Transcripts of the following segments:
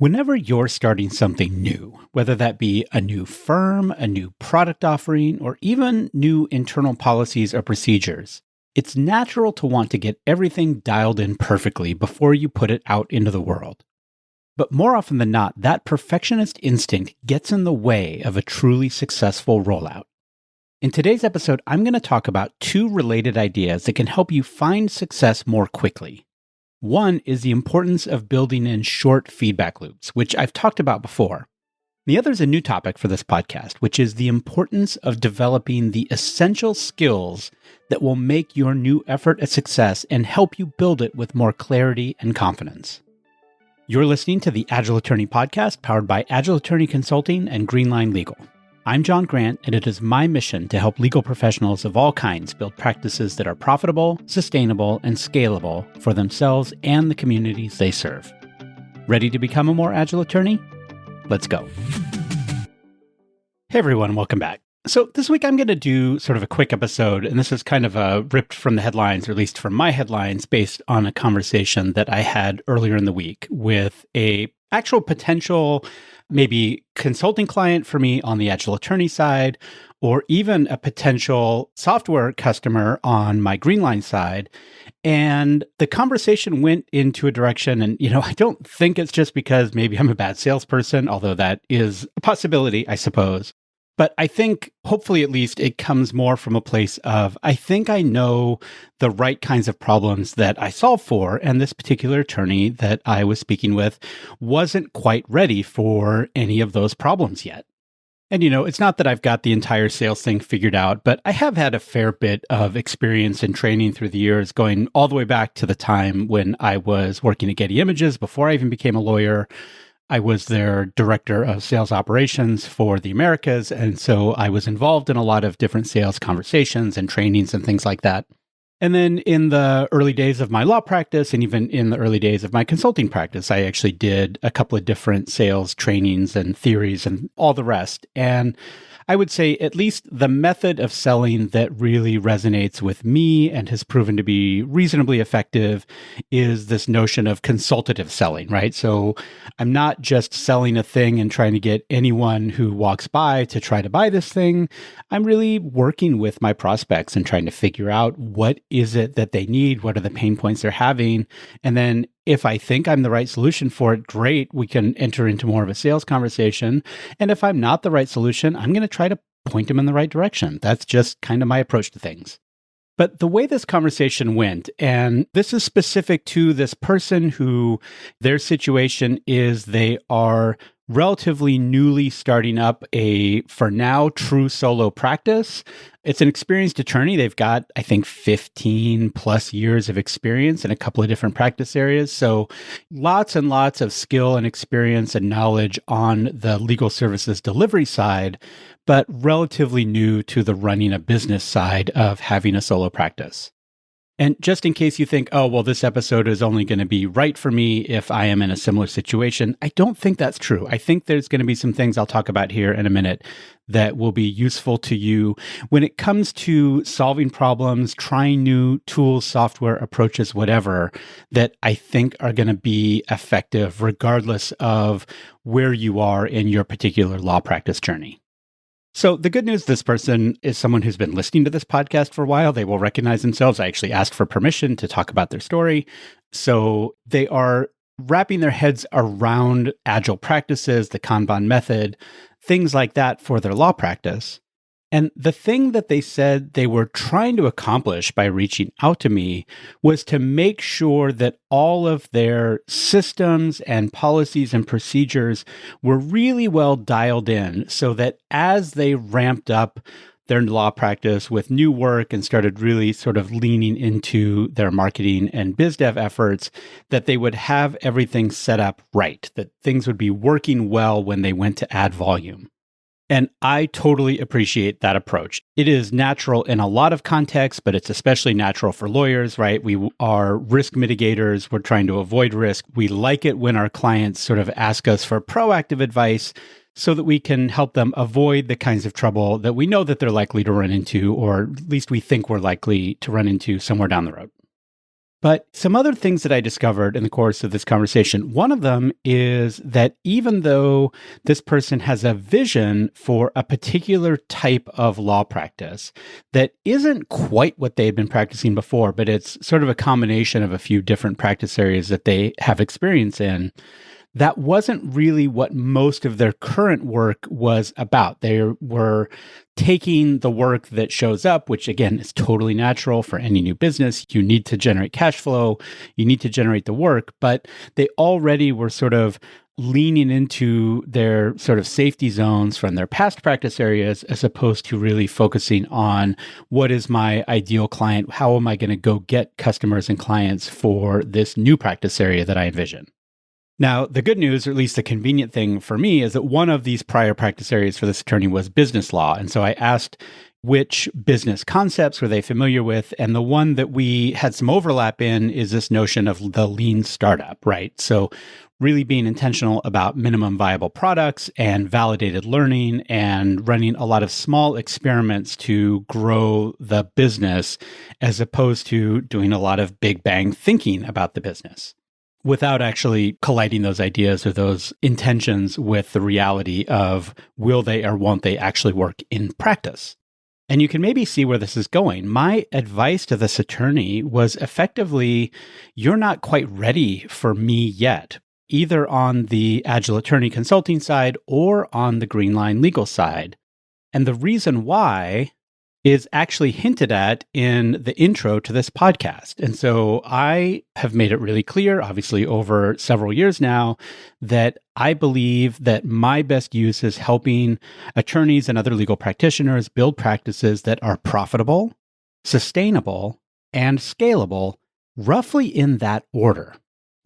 Whenever you're starting something new, whether that be a new firm, a new product offering, or even new internal policies or procedures, it's natural to want to get everything dialed in perfectly before you put it out into the world. But more often than not, that perfectionist instinct gets in the way of a truly successful rollout. In today's episode, I'm going to talk about two related ideas that can help you find success more quickly. One is the importance of building in short feedback loops, which I've talked about before. The other is a new topic for this podcast, which is the importance of developing the essential skills that will make your new effort a success and help you build it with more clarity and confidence. You're listening to the Agile Attorney Podcast, powered by Agile Attorney Consulting and Greenline Legal. I'm John Grant, and it is my mission to help legal professionals of all kinds build practices that are profitable, sustainable, and scalable for themselves and the communities they serve. Ready to become a more agile attorney? Let's go. Hey everyone, welcome back. So this week I'm going to do sort of a quick episode, and this is kind of ripped from the headlines, or at least from my headlines, based on a conversation that I had earlier in the week with a actual potential maybe consulting client for me on the Agile Attorney side, or even a potential software customer on my Greenline side. And the conversation went into a direction, and I don't think it's just because maybe I'm a bad salesperson, although that is a possibility, I suppose. But I think, hopefully at least, it comes more from a place of, I think I know the right kinds of problems that I solve for, and this particular attorney that I was speaking with wasn't quite ready for any of those problems yet. And, it's not that I've got the entire sales thing figured out, but I have had a fair bit of experience and training through the years, going all the way back to the time when I was working at Getty Images before I even became a lawyer. I was their director of sales operations for the Americas, and so I was involved in a lot of different sales conversations and trainings and things like that. And then in the early days of my law practice, and even in the early days of my consulting practice, I actually did a couple of different sales trainings and theories and all the rest. And I would say at least the method of selling that really resonates with me and has proven to be reasonably effective is this notion of consultative selling, right? So I'm not just selling a thing and trying to get anyone who walks by to try to buy this thing. I'm really working with my prospects and trying to figure out what is it that they need, what are the pain points they're having, and then if I think I'm the right solution for it, great, we can enter into more of a sales conversation. And if I'm not the right solution, I'm going to try to point them in the right direction. That's just kind of my approach to things. But the way this conversation went, and this is specific to this person who their situation is they are relatively newly starting up a, for now, true solo practice. It's an experienced attorney. They've got, I think, 15 plus years of experience in a couple of different practice areas. So lots and lots of skill and experience and knowledge on the legal services delivery side, but relatively new to the running a business side of having a solo practice. And just in case you think, oh, well, this episode is only going to be right for me if I am in a similar situation, I don't think that's true. I think there's going to be some things I'll talk about here in a minute that will be useful to you when it comes to solving problems, trying new tools, software, approaches, whatever, that I think are going to be effective regardless of where you are in your particular law practice journey. So the good news, this person is someone who's been listening to this podcast for a while. They will recognize themselves. I actually asked for permission to talk about their story. So they are wrapping their heads around agile practices, the Kanban method, things like that for their law practice. And the thing that they said they were trying to accomplish by reaching out to me was to make sure that all of their systems and policies and procedures were really well dialed in so that as they ramped up their law practice with new work and started really sort of leaning into their marketing and biz dev efforts, that they would have everything set up right, that things would be working well when they went to add volume. And I totally appreciate that approach. It is natural in a lot of contexts, but it's especially natural for lawyers, right? We are risk mitigators. We're trying to avoid risk. We like it when our clients sort of ask us for proactive advice so that we can help them avoid the kinds of trouble that we know that they're likely to run into, or at least we think we're likely to run into somewhere down the road. But some other things that I discovered in the course of this conversation, one of them is that even though this person has a vision for a particular type of law practice that isn't quite what they had been practicing before, but it's sort of a combination of a few different practice areas that they have experience in, that wasn't really what most of their current work was about. They were taking the work that shows up, which again is totally natural for any new business. You need to generate cash flow, you need to generate the work, but they already were sort of leaning into their sort of safety zones from their past practice areas as opposed to really focusing on what is my ideal client? How am I going to go get customers and clients for this new practice area that I envision? Now, the good news, or at least the convenient thing for me, is that one of these prior practice areas for this attorney was business law. And so I asked which business concepts were they familiar with. And the one that we had some overlap in is this notion of the lean startup, right? So really being intentional about minimum viable products and validated learning and running a lot of small experiments to grow the business as opposed to doing a lot of big bang thinking about the business, without actually colliding those ideas or those intentions with the reality of will they or won't they actually work in practice. And you can maybe see where this is going. My advice to this attorney was effectively, you're not quite ready for me yet, either on the Agile Attorney Consulting side or on the Green Line Legal side. And the reason why is actually hinted at in the intro to this podcast. And so I have made it really clear, obviously over several years now, that I believe that my best use is helping attorneys and other legal practitioners build practices that are profitable, sustainable, and scalable, roughly in that order.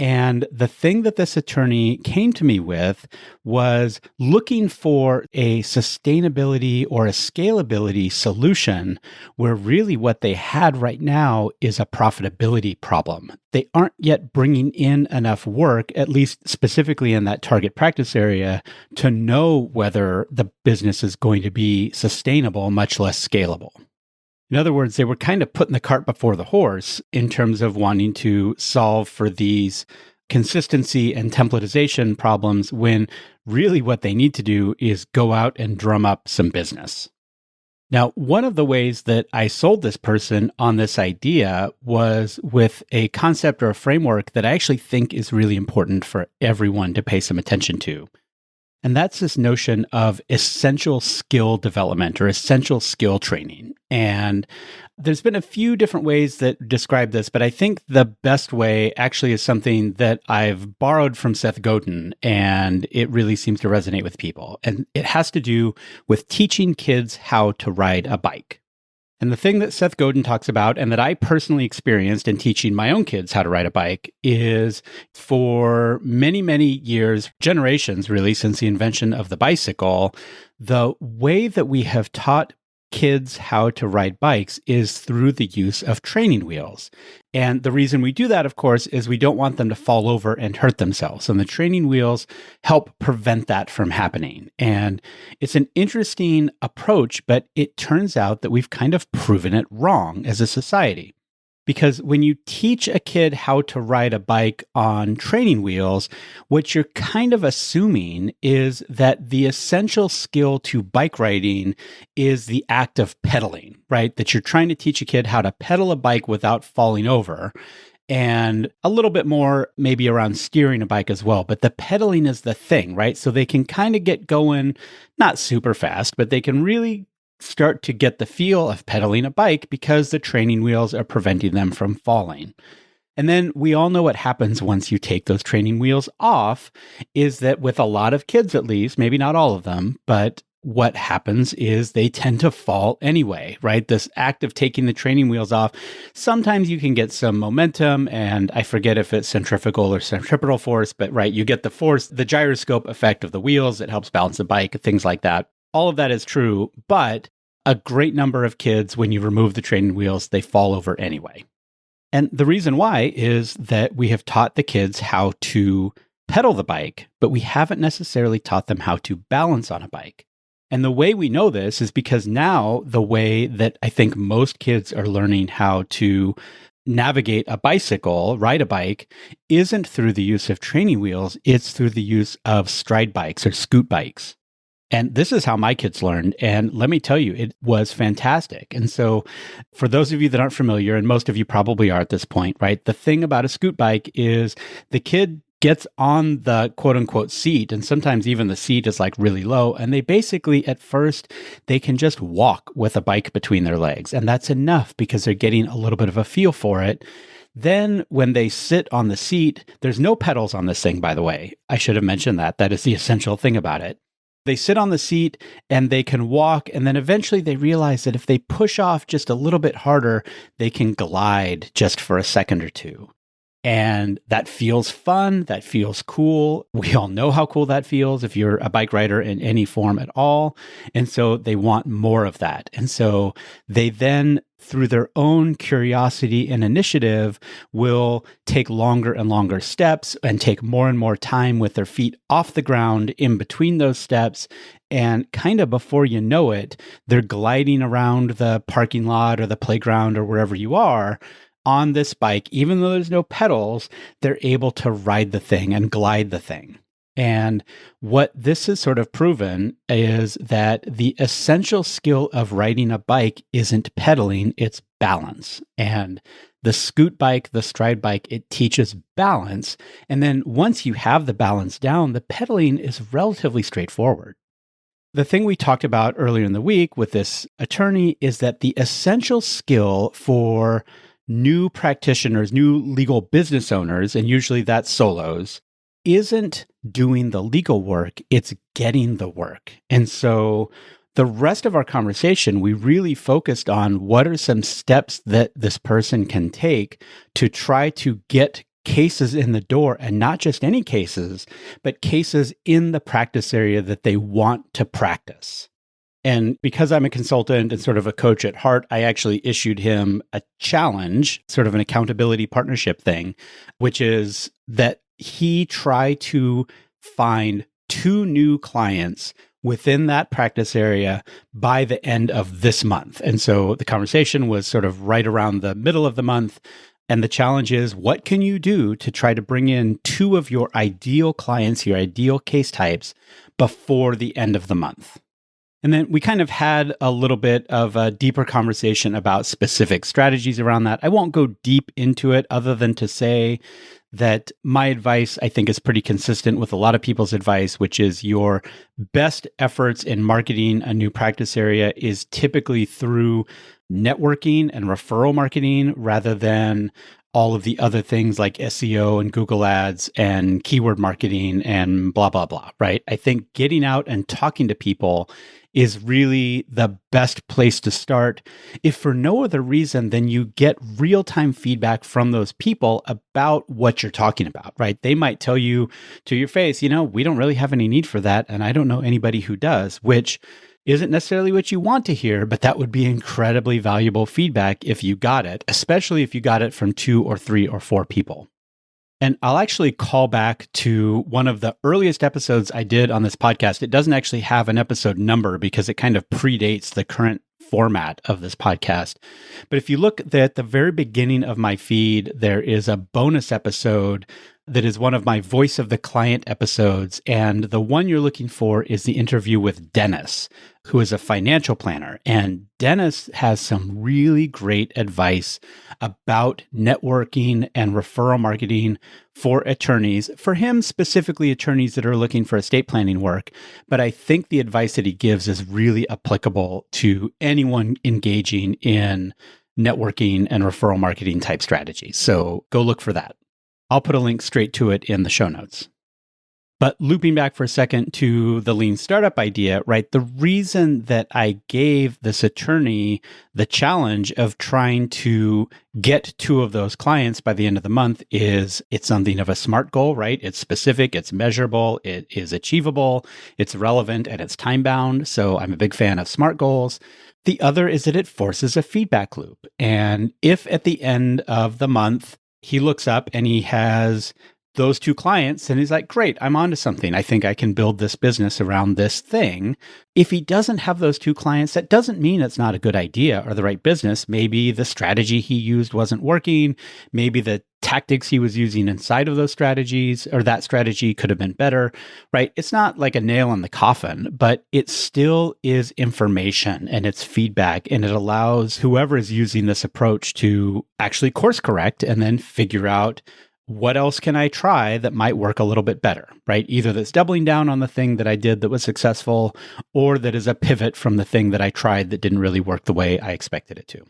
And the thing that this attorney came to me with was looking for a sustainability or a scalability solution where really what they had right now is a profitability problem. They aren't yet bringing in enough work, at least specifically in that target practice area, to know whether the business is going to be sustainable, much less scalable. In other words, they were kind of putting the cart before the horse in terms of wanting to solve for these consistency and templatization problems when really what they need to do is go out and drum up some business. Now, one of the ways that I sold this person on this idea was with a concept or a framework that I actually think is really important for everyone to pay some attention to. And that's this notion of essential skill development or essential skill training. And there's been a few different ways that describe this, but I think the best way actually is something that I've borrowed from Seth Godin, and it really seems to resonate with people. And it has to do with teaching kids how to ride a bike. And the thing that Seth Godin talks about, and that I personally experienced in teaching my own kids how to ride a bike, is for many, many years, generations really, since the invention of the bicycle, the way that we have taught kids how to ride bikes is through the use of training wheels. And the reason we do that, of course, is we don't want them to fall over and hurt themselves. And the training wheels help prevent that from happening. And it's an interesting approach, but it turns out that we've kind of proven it wrong as a society. Because when you teach a kid how to ride a bike on training wheels, what you're kind of assuming is that the essential skill to bike riding is the act of pedaling, right? That you're trying to teach a kid how to pedal a bike without falling over, and a little bit more maybe around steering a bike as well. But the pedaling is the thing, right? So they can kind of get going, not super fast, but they can really start to get the feel of pedaling a bike because the training wheels are preventing them from falling. And then we all know what happens once you take those training wheels off is that with a lot of kids, at least, maybe not all of them, but what happens is they tend to fall anyway, right? This act of taking the training wheels off, sometimes you can get some momentum, and I forget if it's centrifugal or centripetal force, but right, you get the force, the gyroscope effect of the wheels. It helps balance the bike, things like that. All of that is true, but a great number of kids, when you remove the training wheels, they fall over anyway. And the reason why is that we have taught the kids how to pedal the bike, but we haven't necessarily taught them how to balance on a bike. And the way we know this is because now the way that I think most kids are learning how to navigate a bicycle, ride a bike, isn't through the use of training wheels, it's through the use of stride bikes or scoot bikes. And this is how my kids learned. And let me tell you, it was fantastic. And so, for those of you that aren't familiar, and most of you probably are at this point, right? The thing about a scoot bike is the kid gets on the quote unquote seat, and sometimes even the seat is like really low. And they basically, at first, they can just walk with a bike between their legs. And that's enough because they're getting a little bit of a feel for it. Then when they sit on the seat, there's no pedals on this thing, by the way. I should have mentioned that. That is the essential thing about it. They sit on the seat and they can walk. And then eventually they realize that if they push off just a little bit harder, they can glide just for a second or two. And that feels fun. That feels cool. We all know how cool that feels if you're a bike rider in any form at all. And so they want more of that. And so they then, through their own curiosity and initiative, will take longer and longer steps and take more and more time with their feet off the ground in between those steps. And kind of before you know it, they're gliding around the parking lot or the playground or wherever you are on this bike. Even though there's no pedals, they're able to ride the thing and glide the thing. And what this has sort of proven is that the essential skill of riding a bike isn't pedaling, it's balance. And the scoot bike, the stride bike, it teaches balance. And then once you have the balance down, the pedaling is relatively straightforward. The thing we talked about earlier in the week with this attorney is that the essential skill for new practitioners, new legal business owners, and usually that's solos, isn't doing the legal work, it's getting the work. And so the rest of our conversation, we really focused on what are some steps that this person can take to try to get cases in the door, and not just any cases, but cases in the practice area that they want to practice. And because I'm a consultant and sort of a coach at heart, I actually issued him a challenge, sort of an accountability partnership thing, which is that he try to find 2 new clients within that practice area by the end of this month. And so the conversation was sort of right around the middle of the month. And the challenge is, what can you do to try to bring in 2 of your ideal clients, your ideal case types, before the end of the month? And then we kind of had a little bit of a deeper conversation about specific strategies around that. I won't go deep into it other than to say that my advice, I think, is pretty consistent with a lot of people's advice, which is your best efforts in marketing a new practice area is typically through networking and referral marketing rather than all of the other things like SEO and Google Ads and keyword marketing and blah, blah, blah, right? I think getting out and talking to people is really the best place to start. If for no other reason than you get real-time feedback from those people about what you're talking about, right? They might tell you to your face, we don't really have any need for that, and I don't know anybody who does, which isn't necessarily what you want to hear, but that would be incredibly valuable feedback if you got it, especially if you got it from 2 or 3 or 4 people. And I'll actually call back to one of the earliest episodes I did on this podcast. It doesn't actually have an episode number because it kind of predates the current format of this podcast. But if you look at the very beginning of my feed, there is a bonus episode that is one of my Voice of the Client episodes. And the one you're looking for is the interview with Dennis, who is a financial planner. And Dennis has some really great advice about networking and referral marketing for attorneys, for him specifically attorneys that are looking for estate planning work. But I think the advice that he gives is really applicable to anyone engaging in networking and referral marketing type strategies. So go look for that. I'll put a link straight to it in the show notes. But looping back for a second to the lean startup idea, right? The reason that I gave this attorney the challenge of trying to get 2 of those clients by the end of the month is it's something of a SMART goal, right? It's specific, it's measurable, it is achievable, it's relevant, and it's time bound. So I'm a big fan of SMART goals. The other is that it forces a feedback loop. And if at the end of the month, he looks up and he has those 2 clients and he's like, great, I'm onto something. I think I can build this business around this thing. If he doesn't have those 2 clients, that doesn't mean it's not a good idea or the right business. Maybe the strategy he used wasn't working. Maybe the tactics he was using inside of those strategies or that strategy could have been better, right? It's not like a nail in the coffin, but it still is information and it's feedback, and it allows whoever is using this approach to actually course correct and then figure out, what else can I try that might work a little bit better, right? Either that's doubling down on the thing that I did that was successful, or that is a pivot from the thing that I tried that didn't really work the way I expected it to.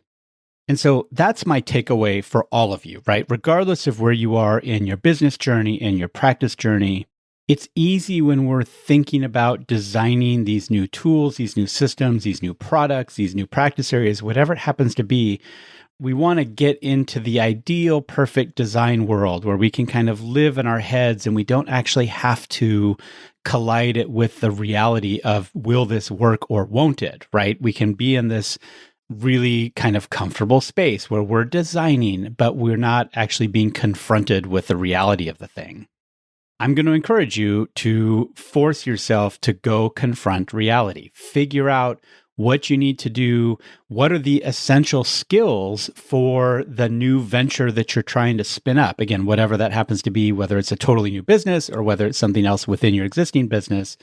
And so that's my takeaway for all of you, right? Regardless of where you are in your business journey, in your practice journey, it's easy when we're thinking about designing these new tools, these new systems, these new products, these new practice areas, whatever it happens to be. We want to get into the ideal, perfect design world where we can kind of live in our heads and we don't actually have to collide it with the reality of, will this work or won't it, right? We can be in this really kind of comfortable space where we're designing, but we're not actually being confronted with the reality of the thing. I'm going to encourage you to force yourself to go confront reality. Figure out what you need to do, what are the essential skills for the new venture that you're trying to spin up. Again, whatever that happens to be, whether it's a totally new business or whether it's something else within your existing business,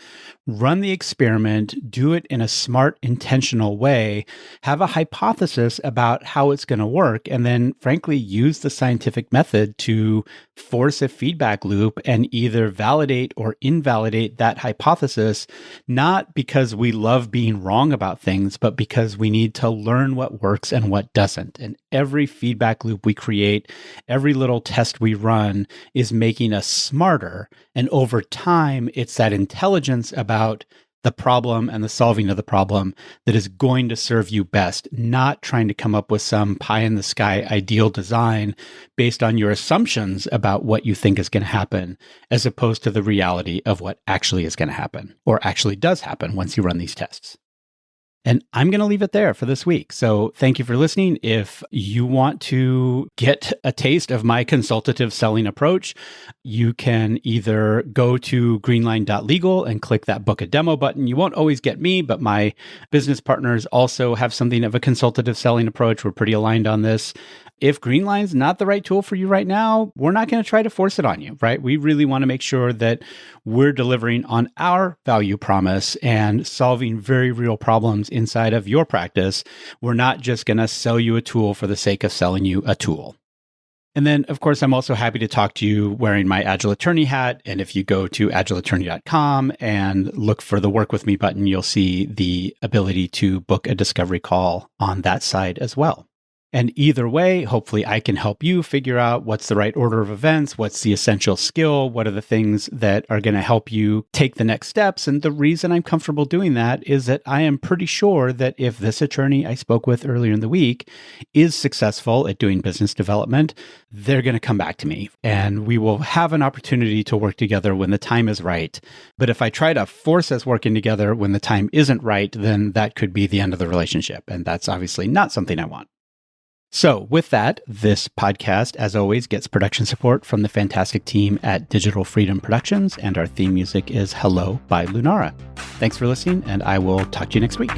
run the experiment, do it in a smart, intentional way, have a hypothesis about how it's going to work, and then frankly, use the scientific method to force a feedback loop and either validate or invalidate that hypothesis, not because we love being wrong about things, but because we need to learn what works and what doesn't. And every feedback loop we create, every little test we run is making us smarter. And over time, it's that intelligence about the problem and the solving of the problem that is going to serve you best, not trying to come up with some pie in the sky ideal design based on your assumptions about what you think is going to happen, as opposed to the reality of what actually is going to happen or actually does happen once you run these tests. And I'm going to leave it there for this week. So thank you for listening. If you want to get a taste of my consultative selling approach, you can either go to greenline.legal and click that book a demo button. You won't always get me, but my business partners also have something of a consultative selling approach. We're pretty aligned on this. If Greenline's not the right tool for you right now, we're not going to try to force it on you, right? We really want to make sure that we're delivering on our value promise and solving very real problems inside of your practice. We're not just going to sell you a tool for the sake of selling you a tool. And then, of course, I'm also happy to talk to you wearing my Agile Attorney hat. And if you go to agileattorney.com and look for the Work With Me button, you'll see the ability to book a discovery call on that side as well. And either way, hopefully I can help you figure out what's the right order of events, what's the essential skill, what are the things that are going to help you take the next steps. And the reason I'm comfortable doing that is that I am pretty sure that if this attorney I spoke with earlier in the week is successful at doing business development, they're going to come back to me and we will have an opportunity to work together when the time is right. But if I try to force us working together when the time isn't right, then that could be the end of the relationship. And that's obviously not something I want. So with that, this podcast, as always, gets production support from the fantastic team at Digital Freedom Productions, and our theme music is Hello by Lunara. Thanks for listening, and I will talk to you next week.